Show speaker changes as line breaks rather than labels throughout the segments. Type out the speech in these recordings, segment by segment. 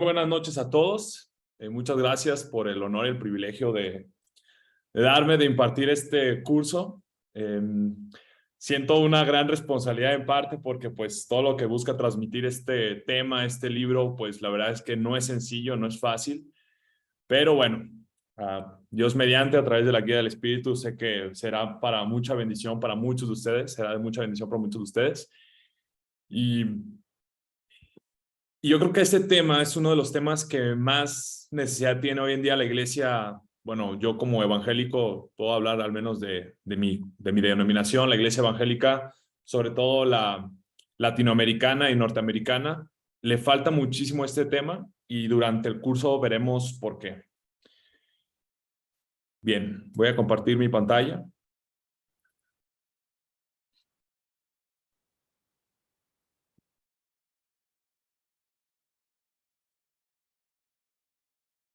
Buenas noches a todos. Muchas gracias por el honor y el privilegio de impartir este curso. Siento una gran responsabilidad en parte porque pues todo lo que busca transmitir este tema, este libro, pues la verdad es que no es sencillo, no es fácil. Pero bueno, Dios mediante, a través de la guía del Espíritu, sé que será para mucha bendición para muchos de ustedes, será de mucha bendición para muchos de ustedes. Y yo creo que este tema es uno de los temas que más necesidad tiene hoy en día la iglesia. Bueno, yo como evangélico puedo hablar al menos de mi denominación, la iglesia evangélica, sobre todo la latinoamericana y norteamericana. Le falta muchísimo este tema y durante el curso veremos por qué. Bien, voy a compartir mi pantalla.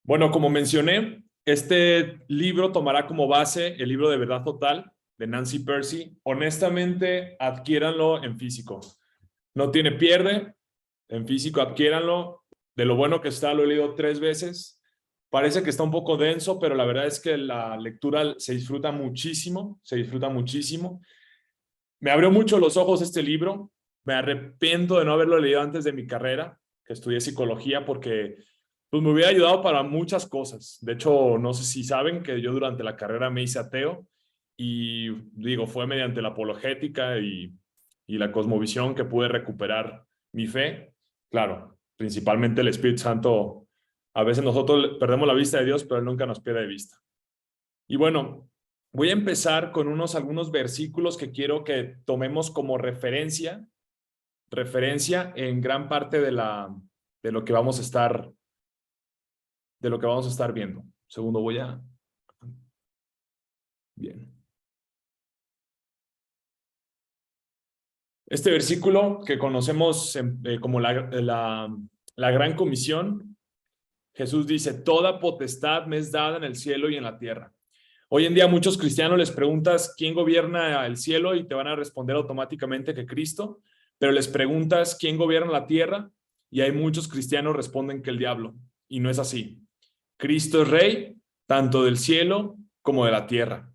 Bueno, como mencioné, este libro tomará como base el libro de Verdad Total de Nancy Pearcey. Honestamente, adquiéranlo en físico. No tiene pierde. En físico, adquiéranlo. De lo bueno que está, lo he leído 3 veces. Parece que está un poco denso, pero la verdad es que la lectura se disfruta muchísimo. Se disfruta muchísimo. Me abrió mucho los ojos este libro. Me arrepiento de no haberlo leído antes de mi carrera, que estudié psicología, porque pues me hubiera ayudado para muchas cosas. De hecho, no sé si saben que yo durante la carrera me hice ateo y digo, fue mediante la apologética y la cosmovisión que pude recuperar mi fe. Claro, principalmente el Espíritu Santo. A veces nosotros perdemos la vista de Dios, pero Él nunca nos pierde de vista. Y bueno, voy a empezar con algunos versículos que quiero que tomemos como referencia en gran parte de lo que vamos a estar viendo. Segundo, bien. Este versículo que conocemos como la Gran Comisión, Jesús dice: toda potestad me es dada en el cielo y en la tierra. Hoy en día a muchos cristianos les preguntas quién gobierna el cielo y te van a responder automáticamente que Cristo, pero les preguntas quién gobierna la tierra y hay muchos cristianos responden que el diablo, y no es así. Cristo es rey tanto del cielo como de la tierra.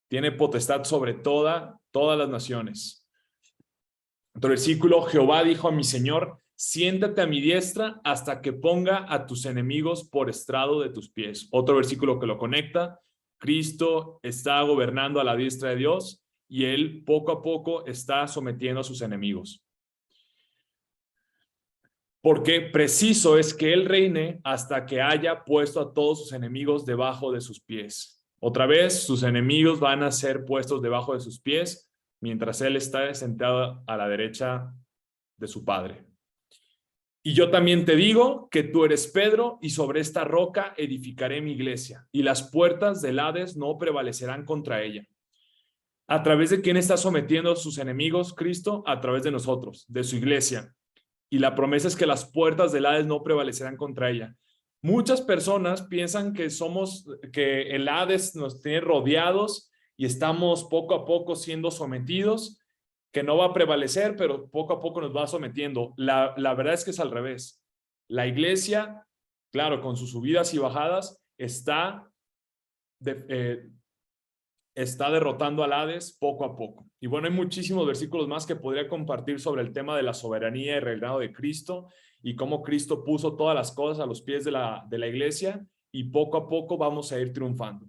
Tiene potestad sobre todas las naciones. Otro versículo: Jehová dijo a mi Señor: siéntate a mi diestra hasta que ponga a tus enemigos por estrado de tus pies. Otro versículo que lo conecta: Cristo está gobernando a la diestra de Dios y Él poco a poco está sometiendo a sus enemigos. Porque preciso es que Él reine hasta que haya puesto a todos sus enemigos debajo de sus pies. Otra vez, sus enemigos van a ser puestos debajo de sus pies mientras Él está sentado a la derecha de su Padre. Y yo también te digo que tú eres Pedro, y sobre esta roca edificaré mi iglesia, y las puertas del Hades no prevalecerán contra ella. ¿A través de quién está sometiendo a sus enemigos Cristo? A través de nosotros, de su iglesia. Y la promesa es que las puertas del Hades no prevalecerán contra ella. Muchas personas piensan que el Hades nos tiene rodeados y estamos poco a poco siendo sometidos, que no va a prevalecer, pero poco a poco nos va sometiendo. La verdad es que es al revés. La iglesia, claro, con sus subidas y bajadas, está derrotando al Hades poco a poco. Y bueno, hay muchísimos versículos más que podría compartir sobre el tema de la soberanía y reinado de Cristo y cómo Cristo puso todas las cosas a los pies de la iglesia, y poco a poco vamos a ir triunfando.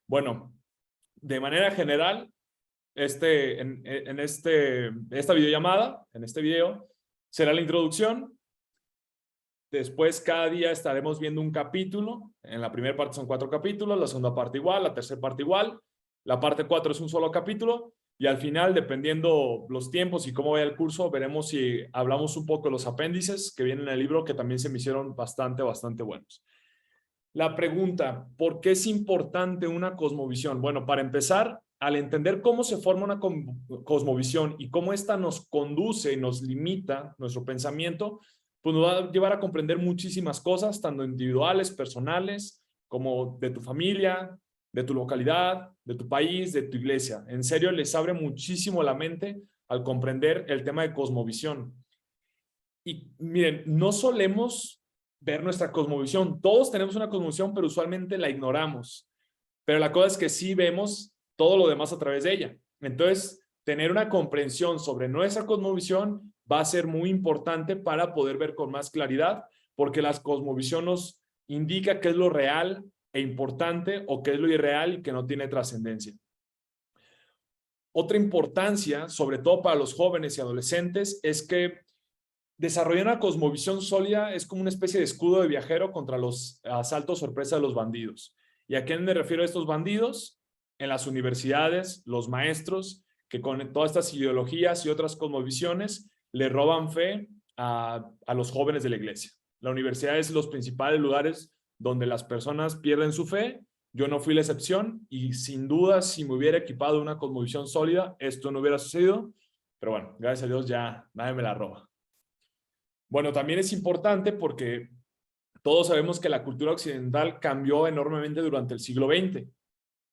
Bueno, de manera general, esta videollamada, en este video, será la introducción. Después, cada día estaremos viendo un capítulo. En la primera parte son 4 capítulos, la segunda parte igual, la tercera parte igual. La parte 4 es un solo capítulo, y al final, dependiendo los tiempos y cómo vaya el curso, veremos si hablamos un poco de los apéndices que vienen en el libro, que también se me hicieron bastante buenos. La pregunta: ¿por qué es importante una cosmovisión? Bueno, para empezar, al entender cómo se forma una cosmovisión y cómo esta nos conduce y nos limita nuestro pensamiento, pues nos va a llevar a comprender muchísimas cosas, tanto individuales, personales, como de tu familia, de tu localidad, de tu país, de tu iglesia. En serio, les abre muchísimo la mente al comprender el tema de cosmovisión. Y miren, no solemos ver nuestra cosmovisión. Todos tenemos una cosmovisión, pero usualmente la ignoramos. Pero la cosa es que sí vemos todo lo demás a través de ella. Entonces, tener una comprensión sobre nuestra cosmovisión va a ser muy importante para poder ver con más claridad, porque la cosmovisión nos indica qué es lo real e importante o qué es lo irreal y que no tiene trascendencia. Otra importancia, sobre todo para los jóvenes y adolescentes, es que desarrollar una cosmovisión sólida es como una especie de escudo de viajero contra los asaltos sorpresa de los bandidos. ¿Y a quién me refiero a estos bandidos? En las universidades, los maestros, que con todas estas ideologías y otras cosmovisiones le roban fe a los jóvenes de la iglesia. La universidad es los principales lugares donde las personas pierden su fe. Yo no fui la excepción y sin duda si me hubiera equipado una cosmovisión sólida, esto no hubiera sucedido. Pero bueno, gracias a Dios ya nadie me la roba. Bueno, también es importante porque todos sabemos que la cultura occidental cambió enormemente durante el siglo XX.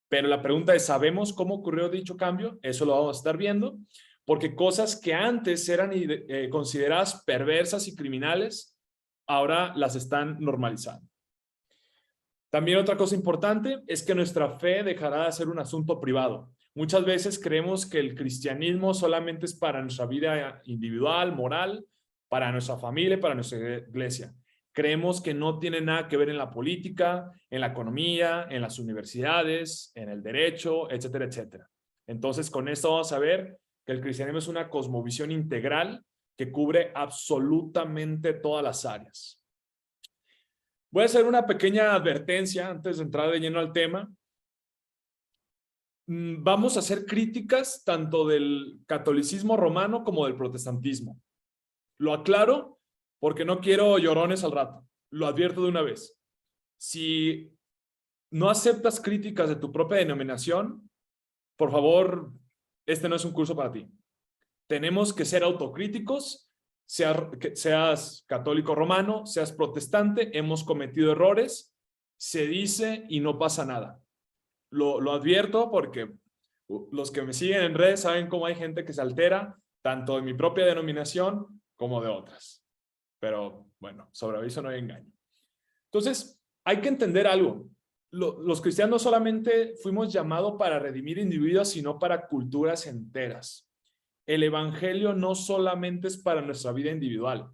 Pero la pregunta es, ¿sabemos cómo ocurrió dicho cambio? Eso lo vamos a estar viendo, porque cosas que antes eran consideradas perversas y criminales, ahora las están normalizando. También otra cosa importante es que nuestra fe dejará de ser un asunto privado. Muchas veces creemos que el cristianismo solamente es para nuestra vida individual, moral, para nuestra familia, para nuestra iglesia. Creemos que no tiene nada que ver en la política, en la economía, en las universidades, en el derecho, etcétera, etcétera. Entonces, con esto vamos a ver que el cristianismo es una cosmovisión integral que cubre absolutamente todas las áreas. Voy a hacer una pequeña advertencia antes de entrar de lleno al tema. Vamos a hacer críticas tanto del catolicismo romano como del protestantismo. Lo aclaro porque no quiero llorones al rato. Lo advierto de una vez. Si no aceptas críticas de tu propia denominación, por favor, este no es un curso para ti. Tenemos que ser autocríticos, seas católico romano, seas protestante, hemos cometido errores, se dice y no pasa nada. Lo advierto porque los que me siguen en redes saben cómo hay gente que se altera, tanto de mi propia denominación como de otras. Pero bueno, sobre aviso no hay engaño. Entonces, hay que entender algo. Los cristianos solamente fuimos llamados para redimir individuos, sino para culturas enteras. El evangelio no solamente es para nuestra vida individual,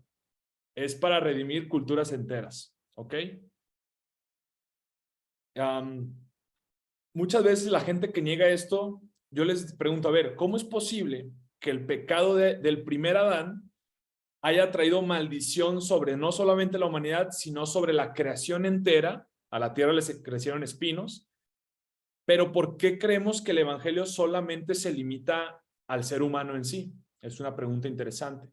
es para redimir culturas enteras, ¿ok? Muchas veces la gente que niega esto, yo les pregunto, a ver, ¿cómo es posible que el pecado del primer Adán haya traído maldición sobre no solamente la humanidad, sino sobre la creación entera? A la tierra les crecieron espinos. Pero ¿por qué creemos que el evangelio solamente se limita al ser humano en sí? Es una pregunta interesante.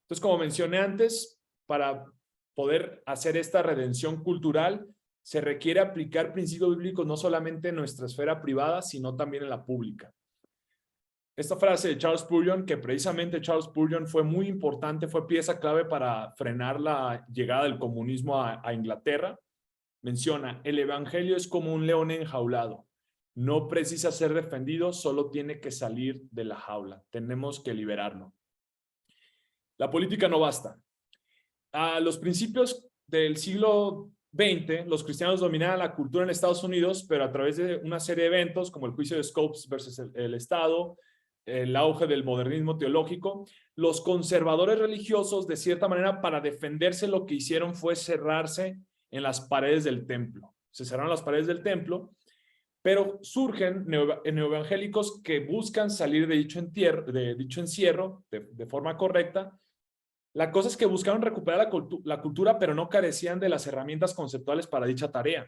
Entonces, como mencioné antes, para poder hacer esta redención cultural, se requiere aplicar principios bíblicos no solamente en nuestra esfera privada, sino también en la pública. Esta frase de Charles Spurgeon, que precisamente Charles Spurgeon fue muy importante, fue pieza clave para frenar la llegada del comunismo a Inglaterra, menciona, el evangelio es como un león enjaulado. No precisa ser defendido, solo tiene que salir de la jaula. Tenemos que liberarlo. La política no basta. A los principios del siglo XX, los cristianos dominaban la cultura en Estados Unidos, pero a través de una serie de eventos como el juicio de Scopes versus el Estado, el auge del modernismo teológico, los conservadores religiosos, de cierta manera, para defenderse, lo que hicieron fue cerrarse en las paredes del templo. Se cerraron las paredes del templo, pero surgen neoevangélicos que buscan salir de dicho encierro de forma correcta. La cosa es que buscaron recuperar la cultura, pero no carecían de las herramientas conceptuales para dicha tarea.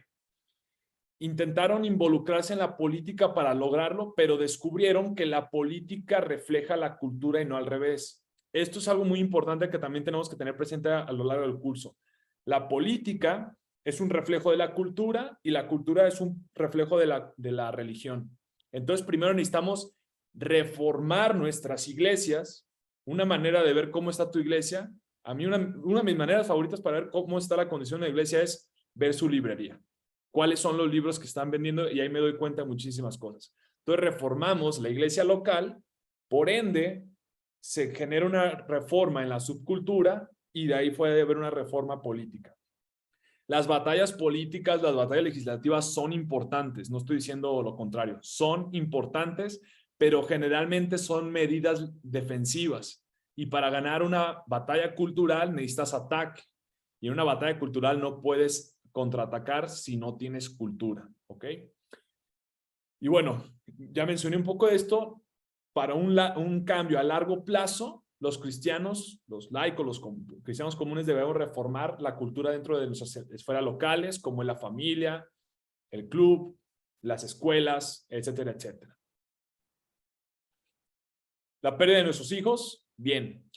Intentaron involucrarse en la política para lograrlo, pero descubrieron que la política refleja la cultura y no al revés. Esto es algo muy importante que también tenemos que tener presente a lo largo del curso. La política es un reflejo de la cultura y la cultura es un reflejo de la religión. Entonces, primero necesitamos reformar nuestras iglesias. Una manera de ver cómo está tu iglesia, a mí una de mis maneras favoritas para ver cómo está la condición de la iglesia es ver su librería. ¿Cuáles son los libros que están vendiendo? Y ahí me doy cuenta de muchísimas cosas. Entonces, reformamos la iglesia local, por ende, se genera una reforma en la subcultura y de ahí puede haber una reforma política. Las batallas políticas, las batallas legislativas son importantes, no estoy diciendo lo contrario, son importantes, pero generalmente son medidas defensivas. Y para ganar una batalla cultural necesitas ataque. Y en una batalla cultural no puedes contraatacar si no tienes cultura, ¿ok? Y bueno, ya mencioné un poco de esto. Para un cambio a largo plazo, los cristianos, los laicos, los cristianos comunes debemos reformar la cultura dentro de nuestras esferas locales, como en la familia, el club, las escuelas, etcétera, etcétera. La pérdida de nuestros hijos, bien.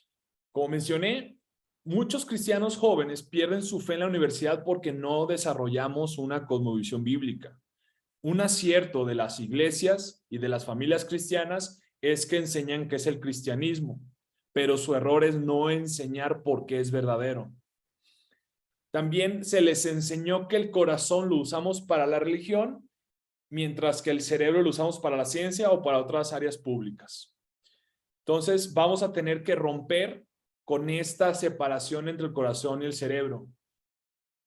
Como mencioné, muchos cristianos jóvenes pierden su fe en la universidad porque no desarrollamos una cosmovisión bíblica. Un acierto de las iglesias y de las familias cristianas es que enseñan qué es el cristianismo, pero su error es no enseñar por qué es verdadero. También se les enseñó que el corazón lo usamos para la religión, mientras que el cerebro lo usamos para la ciencia o para otras áreas públicas. Entonces vamos a tener que romper con esta separación entre el corazón y el cerebro.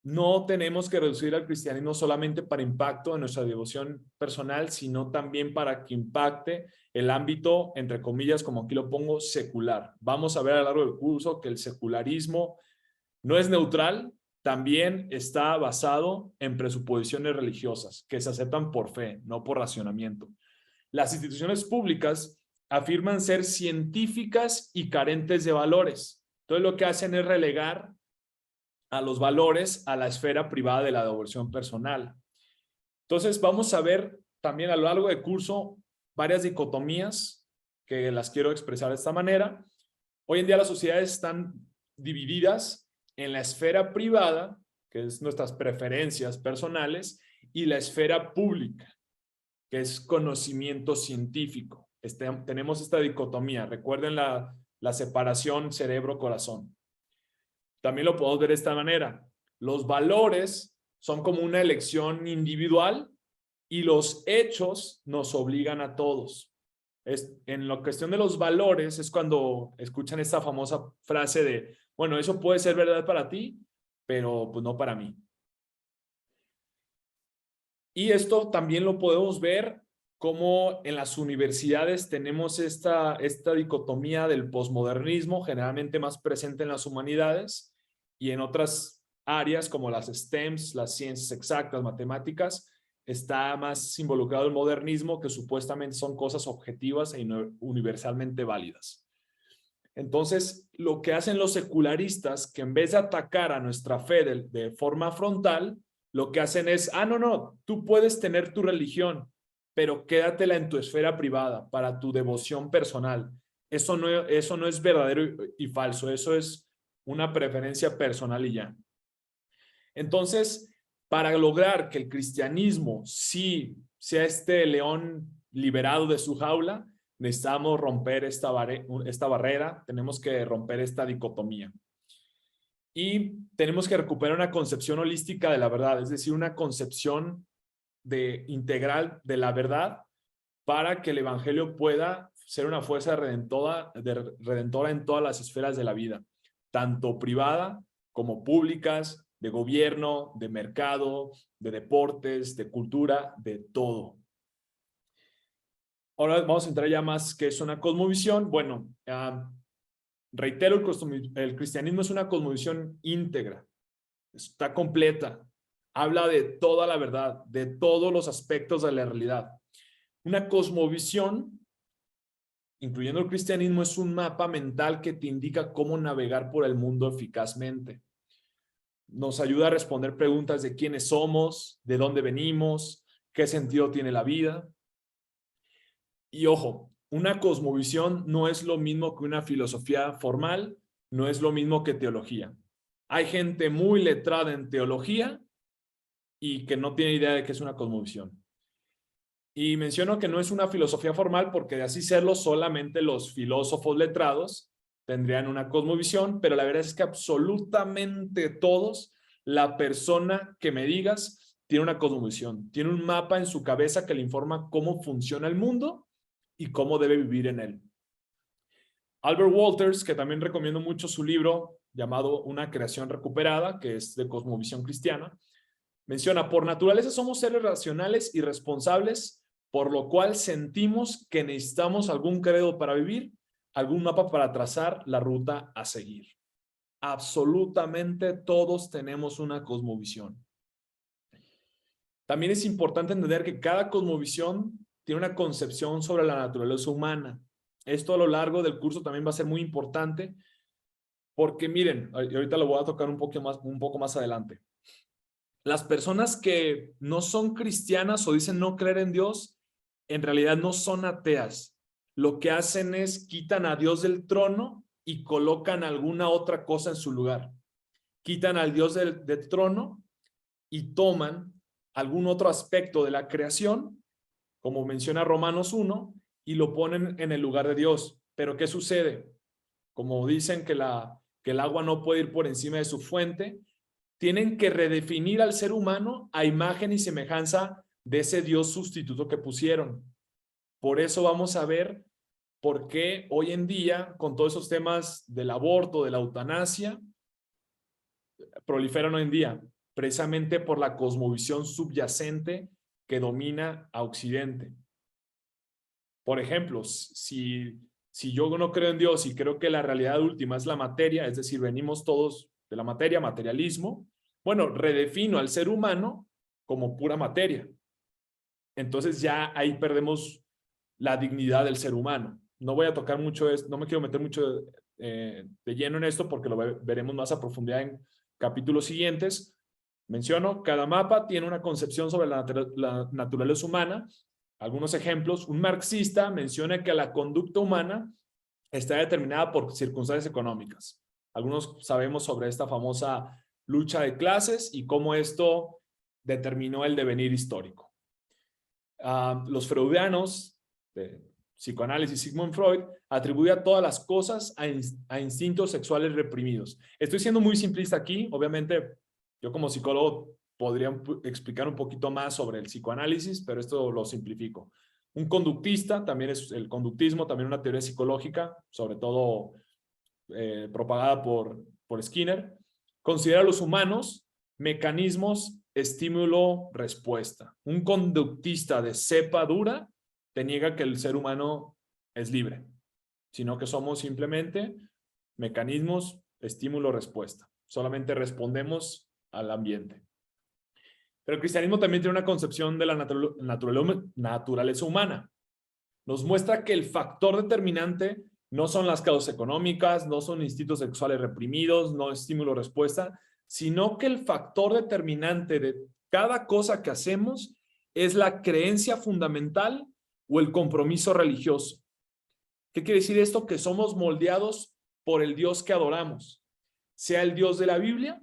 No tenemos que reducir al cristianismo solamente para impacto en nuestra devoción personal, sino también para que impacte el ámbito, entre comillas, como aquí lo pongo, secular. Vamos a ver a lo largo del curso que el secularismo no es neutral, también está basado en presuposiciones religiosas que se aceptan por fe, no por racionamiento. Las instituciones públicas afirman ser científicas y carentes de valores. Entonces lo que hacen es relegar a los valores a la esfera privada de la devoción personal. Entonces vamos a ver también a lo largo del curso varias dicotomías que las quiero expresar de esta manera. Hoy en día las sociedades están divididas en la esfera privada, que es nuestras preferencias personales, y la esfera pública, que es conocimiento científico. Tenemos esta dicotomía. Recuerden la separación cerebro-corazón. También lo podemos ver de esta manera. Los valores son como una elección individual y los hechos nos obligan a todos. En la cuestión de los valores es cuando escuchan esta famosa frase de, bueno, eso puede ser verdad para ti, pero pues no para mí. Y esto también lo podemos ver como en las universidades tenemos esta dicotomía del posmodernismo, generalmente más presente en las humanidades, y en otras áreas como las STEMs, las ciencias exactas, matemáticas, está más involucrado el modernismo, que supuestamente son cosas objetivas e universalmente válidas. Entonces, lo que hacen los secularistas, que en vez de atacar a nuestra fe de forma frontal, lo que hacen es, no, tú puedes tener tu religión, pero quédatela en tu esfera privada, para tu devoción personal. Eso no es verdadero y falso, eso es una preferencia personal y ya. Entonces, para lograr que el cristianismo sí sea este león liberado de su jaula, necesitamos romper esta barrera, tenemos que romper esta dicotomía. Y tenemos que recuperar una concepción holística de la verdad, es decir, una concepción integral de la verdad para que el evangelio pueda ser una fuerza redentora en todas las esferas de la vida, tanto privada como públicas, de gobierno, de mercado, de deportes, de cultura, de todo. Ahora vamos a entrar ya más que es una cosmovisión. Bueno, reitero, el cristianismo es una cosmovisión íntegra, está completa, habla de toda la verdad, de todos los aspectos de la realidad. Una cosmovisión, incluyendo el cristianismo, es un mapa mental que te indica cómo navegar por el mundo eficazmente. Nos ayuda a responder preguntas de quiénes somos, de dónde venimos, qué sentido tiene la vida. Y ojo, una cosmovisión no es lo mismo que una filosofía formal, no es lo mismo que teología. Hay gente muy letrada en teología y que no tiene idea de qué es una cosmovisión. Y menciono que no es una filosofía formal porque de así serlo solamente los filósofos letrados tendrían una cosmovisión, pero la verdad es que absolutamente todos, la persona que me digas, tiene una cosmovisión, tiene un mapa en su cabeza que le informa cómo funciona el mundo y cómo debe vivir en él. Albert Walters, que también recomiendo mucho su libro, llamado Una creación recuperada, que es de cosmovisión cristiana. Menciona, por naturaleza somos seres racionales y responsables, por lo cual sentimos que necesitamos algún credo para vivir, algún mapa para trazar la ruta a seguir. Absolutamente todos tenemos una cosmovisión. También es importante entender que cada cosmovisión tiene una concepción sobre la naturaleza humana. Esto a lo largo del curso también va a ser muy importante porque miren, ahorita lo voy a tocar un poco más adelante. Las personas que no son cristianas o dicen no creer en Dios, en realidad no son ateas. Lo que hacen es quitan a Dios del trono y colocan alguna otra cosa en su lugar. Quitan al Dios del trono y toman algún otro aspecto de la creación, como menciona Romanos 1, y lo ponen en el lugar de Dios. Pero ¿qué sucede? Como dicen que el agua no puede ir por encima de su fuente, tienen que redefinir al ser humano a imagen y semejanza de ese Dios sustituto que pusieron. Por eso vamos a ver por qué hoy en día, con todos esos temas del aborto, de la eutanasia, proliferan hoy en día, precisamente por la cosmovisión subyacente que domina a Occidente. Por ejemplo, si yo no creo en Dios y creo que la realidad última es la materia, es decir, venimos todos de la materia, materialismo, bueno, redefino al ser humano como pura materia. Entonces ya ahí perdemos la dignidad del ser humano. No voy a tocar mucho esto, no me quiero meter mucho de lleno en esto porque lo veremos más a profundidad en capítulos siguientes. Menciono, cada mapa tiene una concepción sobre la naturaleza humana. Algunos ejemplos, un marxista menciona que la conducta humana está determinada por circunstancias económicas. Algunos sabemos sobre esta famosa lucha de clases y cómo esto determinó el devenir histórico. Los freudianos, de psicoanálisis, Sigmund Freud, atribuye a todas las cosas a instintos sexuales reprimidos. Estoy siendo muy simplista aquí, obviamente yo como psicólogo podría explicar un poquito más sobre el psicoanálisis, pero esto lo simplifico. Un conductista, también es el conductismo, también una teoría psicológica, sobre todo propagada por Skinner, considera a los humanos mecanismos estímulo-respuesta. Un conductista de cepa dura te niega que el ser humano es libre, sino que somos simplemente mecanismos estímulo-respuesta. Solamente respondemos al ambiente. Pero el cristianismo también tiene una concepción de la naturaleza humana. Nos muestra que el factor determinante no son las causas económicas, no son instintos sexuales reprimidos, no estímulo-respuesta, sino que el factor determinante de cada cosa que hacemos es la creencia fundamental o el compromiso religioso. ¿Qué quiere decir esto? Que somos moldeados por el Dios que adoramos, sea el Dios de la Biblia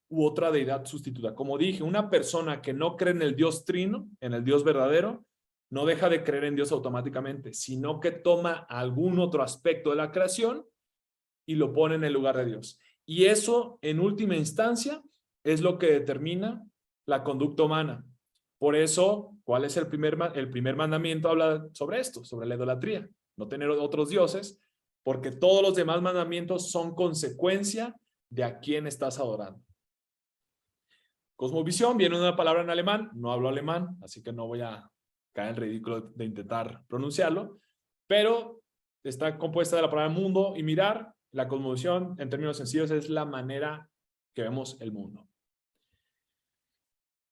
u otra deidad sustituta. Como dije, una persona que no cree en el Dios trino, en el Dios verdadero, no deja de creer en Dios automáticamente, sino que toma algún otro aspecto de la creación y lo pone en el lugar de Dios. Y eso, en última instancia, es lo que determina la conducta humana. Por eso, ¿cuál es el primer mandamiento? Habla sobre esto, sobre la idolatría. No tener otros dioses, porque todos los demás mandamientos son consecuencia de a quién estás adorando. Cosmovisión viene de una palabra en alemán, no hablo alemán, así que no voy a caer en ridículo de intentar pronunciarlo, pero está compuesta de la palabra mundo y mirar. La cosmovisión, en términos sencillos, es la manera que vemos el mundo.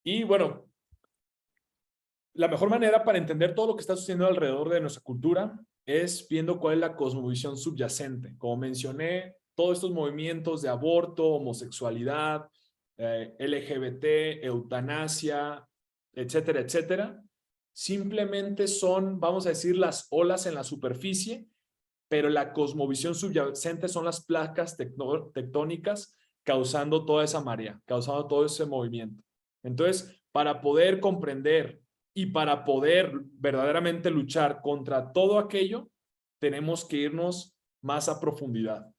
Y bueno, la mejor manera para entender todo lo que está sucediendo alrededor de nuestra cultura es viendo cuál es la cosmovisión subyacente. Como mencioné, todos estos movimientos de aborto, homosexualidad, LGBT, eutanasia, etcétera, etcétera, simplemente son, vamos a decir, las olas en la superficie, pero la cosmovisión subyacente son las placas tectónicas causando toda esa marea, causando todo ese movimiento. Entonces, para poder comprender y para poder verdaderamente luchar contra todo aquello, tenemos que irnos más a profundidad.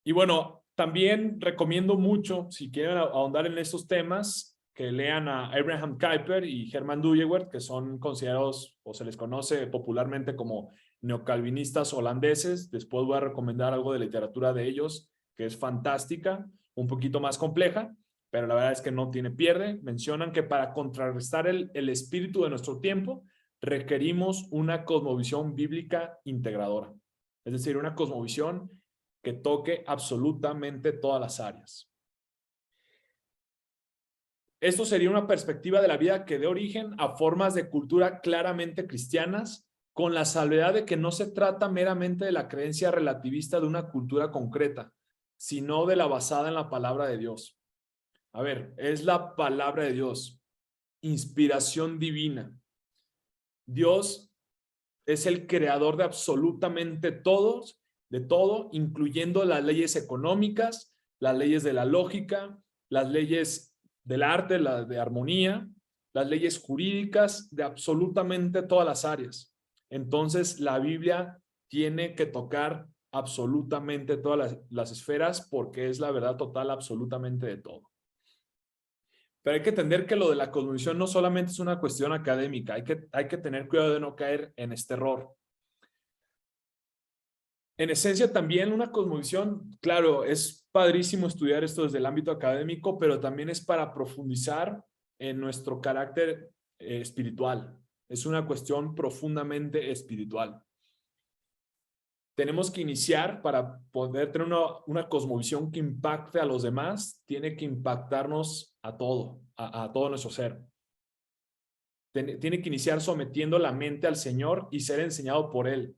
Y bueno, también recomiendo mucho, si quieren ahondar en estos temas, que lean a Abraham Kuyper y Hermann Dooyeweerd, que son considerados o se les conoce popularmente como neocalvinistas holandeses. Después voy a recomendar algo de literatura de ellos, que es fantástica, un poquito más compleja, pero la verdad es que no tiene pierde. Mencionan que para contrarrestar el espíritu de nuestro tiempo, requerimos una cosmovisión bíblica integradora. Es decir, una cosmovisión que toque absolutamente todas las áreas. Esto sería una perspectiva de la vida que dé origen a formas de cultura claramente cristianas, con la salvedad de que no se trata meramente de la creencia relativista de una cultura concreta, sino de la basada en la palabra de Dios. A ver, es la palabra de Dios, inspiración divina. Dios es el creador de absolutamente todos, de todo, incluyendo las leyes económicas, las leyes de la lógica, las leyes del arte, las de armonía, las leyes jurídicas, de absolutamente todas las áreas. Entonces, la Biblia tiene que tocar absolutamente todas las esferas porque es la verdad total absolutamente de todo. Pero hay que entender que lo de la cosmovisión no solamente es una cuestión académica, hay que tener cuidado de no caer en este error. En esencia también una cosmovisión, claro, es padrísimo estudiar esto desde el ámbito académico, pero también es para profundizar en nuestro carácter espiritual. Es una cuestión profundamente espiritual. Tenemos que iniciar para poder tener una cosmovisión que impacte a los demás, tiene que impactarnos a todo nuestro ser. Tiene que iniciar sometiendo la mente al Señor y ser enseñado por Él.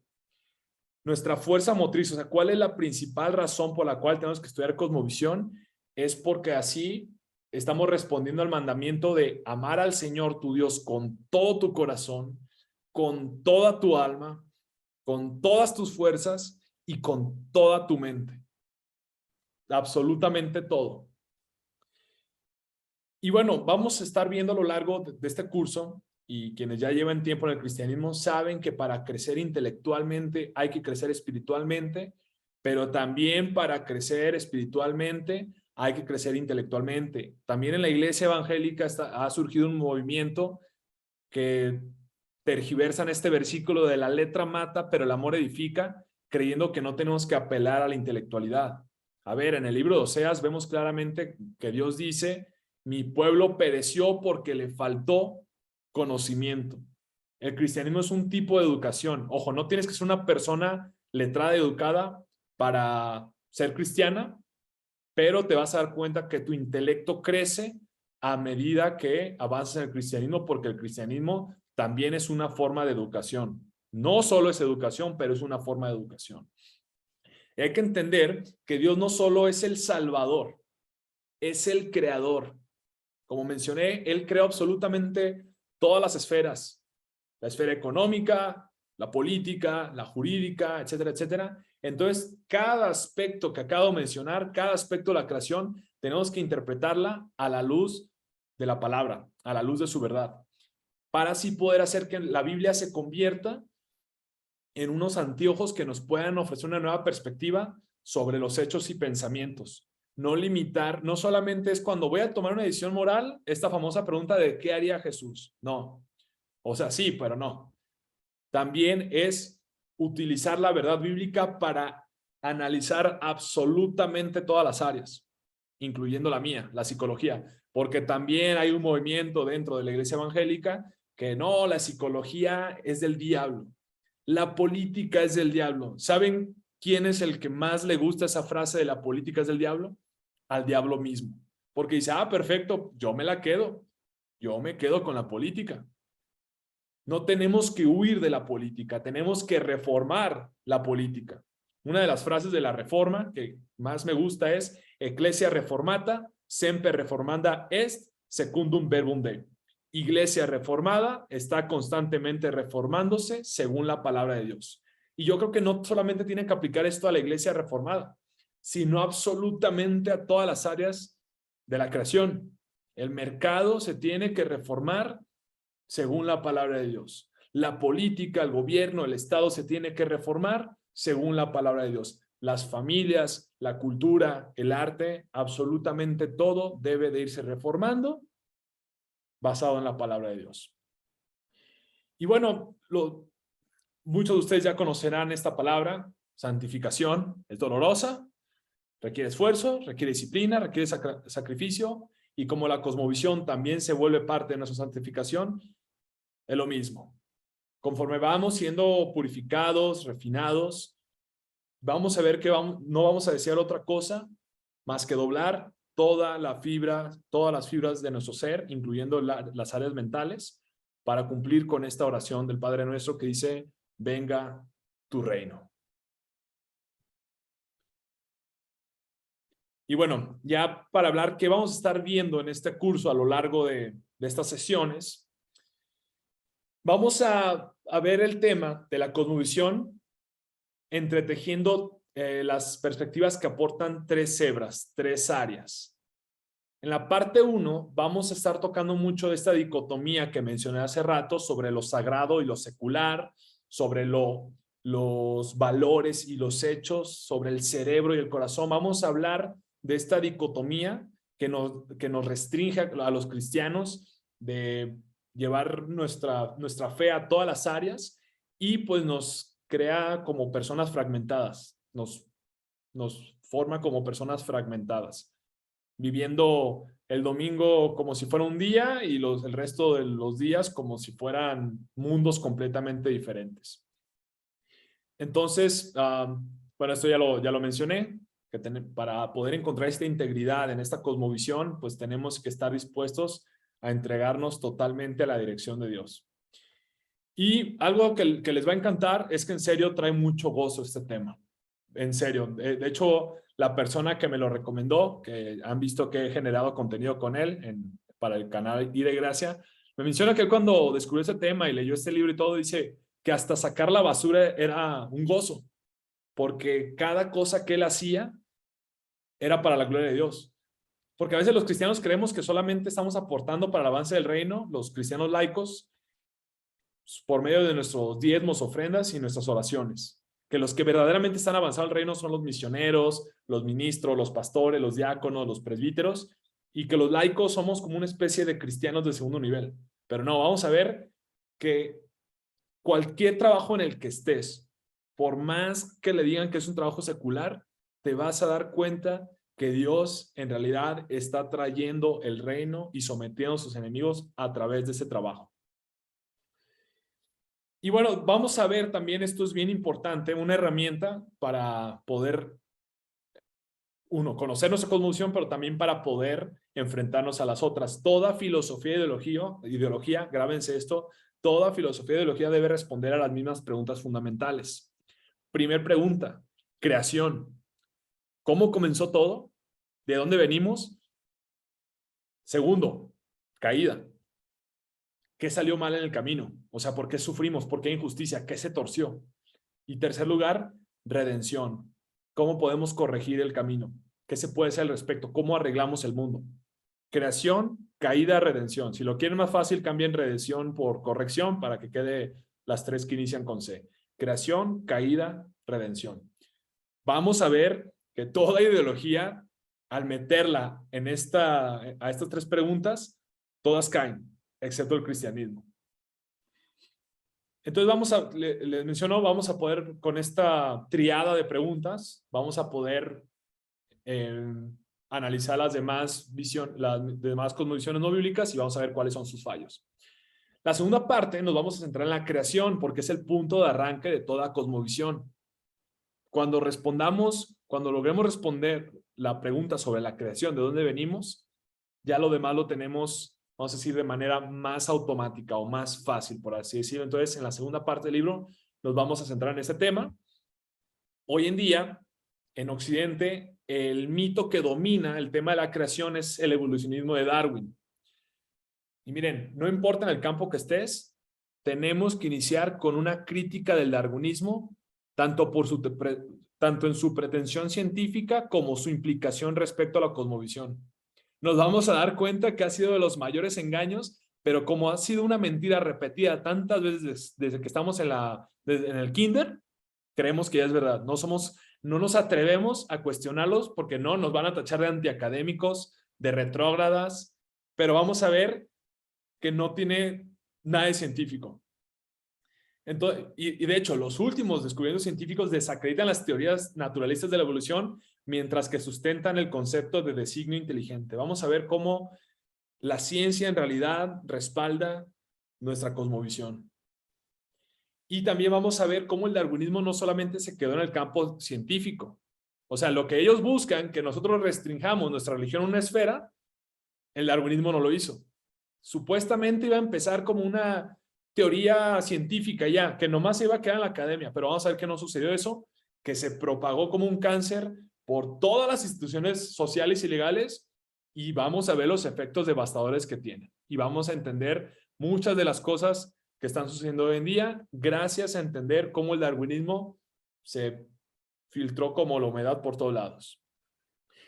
Nuestra fuerza motriz, o sea, ¿cuál es la principal razón por la cual tenemos que estudiar cosmovisión? Es porque así estamos respondiendo al mandamiento de amar al Señor tu Dios con todo tu corazón, con toda tu alma, con todas tus fuerzas y con toda tu mente. Absolutamente todo. Y bueno, vamos a estar viendo a lo largo de este curso, y quienes ya llevan tiempo en el cristianismo saben que para crecer intelectualmente hay que crecer espiritualmente, pero también para crecer espiritualmente hay que crecer intelectualmente. También en la iglesia evangélica ha surgido un movimiento que tergiversan este versículo de la letra mata, pero el amor edifica, creyendo que no tenemos que apelar a la intelectualidad. A ver, en el libro de Oseas vemos claramente que Dios dice, mi pueblo pereció porque le faltó conocimiento. El cristianismo es un tipo de educación. Ojo, no tienes que ser una persona letrada y educada para ser cristiana, pero te vas a dar cuenta que tu intelecto crece a medida que avanzas en el cristianismo, porque el cristianismo también es una forma de educación. No solo es educación, pero es una forma de educación. Y hay que entender que Dios no solo es el Salvador, es el Creador. Como mencioné, Él creó absolutamente todas las esferas, la esfera económica, la política, la jurídica, etcétera, etcétera. Entonces, cada aspecto que acabo de mencionar, cada aspecto de la creación, tenemos que interpretarla a la luz de la palabra, a la luz de su verdad, para así poder hacer que la Biblia se convierta en unos anteojos que nos puedan ofrecer una nueva perspectiva sobre los hechos y pensamientos. No limitar, no solamente es cuando voy a tomar una decisión moral, esta famosa pregunta de ¿qué haría Jesús? No. O sea, sí, pero no. También es utilizar la verdad bíblica para analizar absolutamente todas las áreas, incluyendo la mía, la psicología, porque también hay un movimiento dentro de la iglesia evangélica que no, la psicología es del diablo, la política es del diablo. ¿Saben quién es el que más le gusta esa frase de la política es del diablo? Al diablo mismo, porque dice, perfecto, yo me quedo con la política. No tenemos que huir de la política, tenemos que reformar la política. Una de las frases de la reforma que más me gusta es Ecclesia reformata, semper reformanda est, secundum verbum Dei. Iglesia reformada está constantemente reformándose según la palabra de Dios. Y yo creo que no solamente tiene que aplicar esto a la iglesia reformada, sino absolutamente a todas las áreas de la creación. El mercado se tiene que reformar según la palabra de Dios. La política, el gobierno, el Estado se tiene que reformar según la palabra de Dios. Las familias, la cultura, el arte, absolutamente todo debe de irse reformando basado en la palabra de Dios. Y bueno, Muchos de ustedes ya conocerán esta palabra, santificación. Es dolorosa, requiere esfuerzo, requiere disciplina, requiere sacrificio, y como la cosmovisión también se vuelve parte de nuestra santificación, es lo mismo. Conforme vamos siendo purificados, refinados, vamos a ver que no vamos a desear otra cosa más que doblar todas las fibras de nuestro ser, incluyendo las áreas mentales, para cumplir con esta oración del Padre Nuestro que dice: venga tu reino. Y bueno, ya para hablar qué vamos a estar viendo en este curso a lo largo de estas sesiones, vamos a ver el tema de la cosmovisión entretejiendo las perspectivas que aportan tres hebras, tres áreas. En la parte 1 vamos a estar tocando mucho de esta dicotomía que mencioné hace rato sobre lo sagrado y lo secular, sobre los valores y los hechos, sobre el cerebro y el corazón. Vamos a hablar de esta dicotomía que nos restringe a los cristianos de llevar nuestra fe a todas las áreas, y pues nos crea como personas fragmentadas, nos forma como personas fragmentadas, viviendo el domingo como si fuera un día y el resto de los días como si fueran mundos completamente diferentes. Entonces, bueno, esto ya lo mencioné, que para poder encontrar esta integridad en esta cosmovisión, pues tenemos que estar dispuestos a entregarnos totalmente a la dirección de Dios. Y algo que les va a encantar es que en serio trae mucho gozo este tema. En serio. De hecho, la persona que me lo recomendó, que han visto que he generado contenido con él para el canal I de Gracia, me menciona que cuando descubrió ese tema y leyó este libro y todo, dice que hasta sacar la basura era un gozo, porque cada cosa que él hacía era para la gloria de Dios. Porque a veces los cristianos creemos que solamente estamos aportando para el avance del reino, los cristianos laicos, por medio de nuestros diezmos, ofrendas y nuestras oraciones. Que los que verdaderamente están avanzando el reino son los misioneros, los ministros, los pastores, los diáconos, los presbíteros, y que los laicos somos como una especie de cristianos de segundo nivel. Pero no, vamos a ver que cualquier trabajo en el que estés, por más que le digan que es un trabajo secular, te vas a dar cuenta que Dios en realidad está trayendo el reino y sometiendo a sus enemigos a través de ese trabajo. Y bueno, vamos a ver también, esto es bien importante, una herramienta para poder, conocer nuestra cosmovisión, pero también para poder enfrentarnos a las otras. Toda filosofía e ideología, grábense esto, toda filosofía e ideología debe responder a las mismas preguntas fundamentales. Primer pregunta, creación. ¿Cómo comenzó todo? ¿De dónde venimos? Segundo, caída. ¿Qué salió mal en el camino? O sea, ¿por qué sufrimos? ¿Por qué injusticia? ¿Qué se torció? Y tercer lugar, redención. ¿Cómo podemos corregir el camino? ¿Qué se puede hacer al respecto? ¿Cómo arreglamos el mundo? Creación, caída, redención. Si lo quieren más fácil, cambien redención por corrección para que quede las tres que inician con C. Creación, caída, redención. Vamos a ver que toda ideología, al meterla a estas tres preguntas, todas caen, excepto el cristianismo. Entonces les menciono, vamos a poder, con esta triada de preguntas, vamos a poder analizar las demás cosmovisiones no bíblicas y vamos a ver cuáles son sus fallos. La segunda parte nos vamos a centrar en la creación, porque es el punto de arranque de toda cosmovisión. Cuando logremos responder la pregunta sobre la creación, de dónde venimos, ya lo demás lo tenemos, vamos a decir, de manera más automática o más fácil, por así decirlo. Entonces, en la segunda parte del libro nos vamos a centrar en este tema. Hoy en día, en Occidente, el mito que domina el tema de la creación es el evolucionismo de Darwin. Y miren, no importa en el campo que estés, tenemos que iniciar con una crítica del darwinismo, tanto en su pretensión científica como su implicación respecto a la cosmovisión. Nos vamos a dar cuenta que ha sido de los mayores engaños, pero como ha sido una mentira repetida tantas veces desde que estamos en el kinder, creemos que ya es verdad. No nos atrevemos a cuestionarlos porque no nos van a tachar de antiacadémicos, de retrógradas, pero vamos a ver que no tiene nada de científico. Entonces, y de hecho, los últimos descubrimientos científicos desacreditan las teorías naturalistas de la evolución, mientras que sustentan el concepto de designio inteligente. Vamos a ver cómo la ciencia en realidad respalda nuestra cosmovisión. Y también vamos a ver cómo el darwinismo no solamente se quedó en el campo científico. O sea, lo que ellos buscan, que nosotros restringamos nuestra religión a una esfera, el darwinismo no lo hizo. Supuestamente iba a empezar como una teoría científica ya, que nomás se iba a quedar en la academia, pero vamos a ver que no sucedió eso, que se propagó como un cáncer por todas las instituciones sociales y legales, y vamos a ver los efectos devastadores que tiene. Y vamos a entender muchas de las cosas que están sucediendo hoy en día, gracias a entender cómo el darwinismo se filtró como la humedad por todos lados.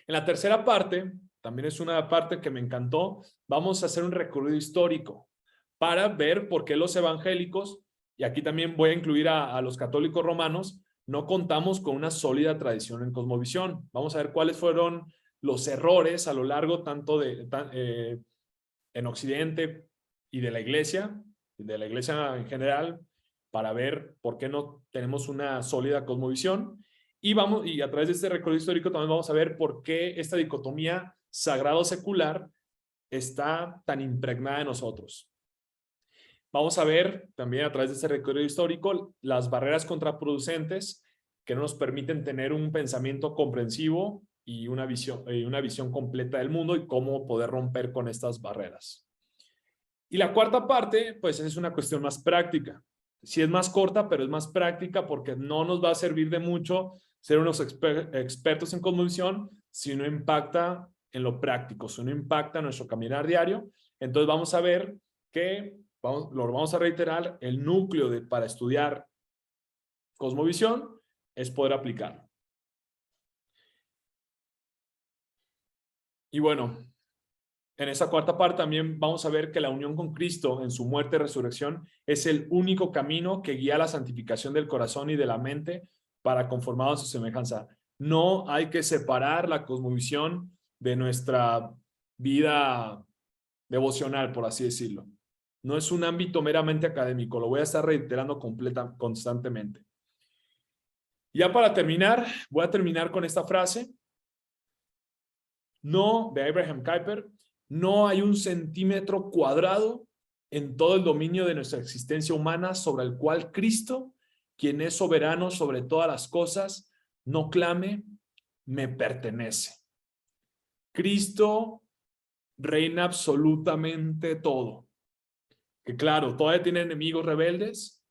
En la tercera parte, también es una parte que me encantó, vamos a hacer un recorrido histórico para ver por qué los evangélicos, y aquí también voy a incluir a los católicos romanos, no contamos con una sólida tradición en cosmovisión. Vamos a ver cuáles fueron los errores a lo largo tanto en Occidente y de la iglesia en general, para ver por qué no tenemos una sólida cosmovisión. Y a través de este recorrido histórico también vamos a ver por qué esta dicotomía sagrado-secular está tan impregnada en nosotros. Vamos a ver también a través de este recorrido histórico las barreras contraproducentes que no nos permiten tener un pensamiento comprensivo y una visión completa del mundo, y cómo poder romper con estas barreras. Y la cuarta parte, pues es una cuestión más práctica. Sí es más corta, pero es más práctica porque no nos va a servir de mucho ser unos expertos en cosmovisión si no impacta en lo práctico, si no impacta en nuestro caminar diario. Entonces vamos a ver que, lo vamos a reiterar, el núcleo para estudiar cosmovisión es poder aplicarlo. Y bueno, en esa cuarta parte también vamos a ver que la unión con Cristo en su muerte y resurrección es el único camino que guía la santificación del corazón y de la mente para conformar a su semejanza. No hay que separar la cosmovisión de nuestra vida devocional, por así decirlo. No es un ámbito meramente académico, lo voy a estar reiterando constantemente. Ya para terminar, voy a terminar con esta frase. No, de Abraham Kuyper: no hay un centímetro cuadrado en todo el dominio de nuestra existencia humana sobre el cual Cristo, quien es soberano sobre todas las cosas, no clame, me pertenece. Cristo reina absolutamente todo. Que claro, ¿todavía tiene enemigos rebeldes?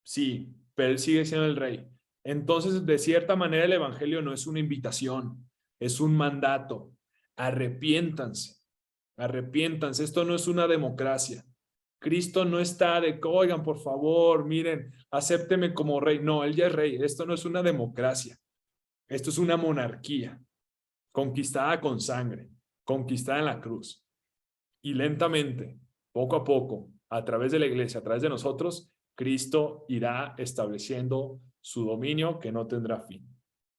Sí, pero él sigue siendo el rey. Entonces, de cierta manera, el evangelio no es una invitación, es un mandato. Arrepiéntanse. Arrepiéntanse, esto no es una democracia. Cristo no está de, oigan, por favor, miren, acépteme como rey. No, él ya es rey. Esto no es una democracia. Esto es una monarquía, conquistada con sangre, conquistada en la cruz. Y lentamente, poco a poco, a través de la iglesia, a través de nosotros, Cristo irá estableciendo su dominio que no tendrá fin.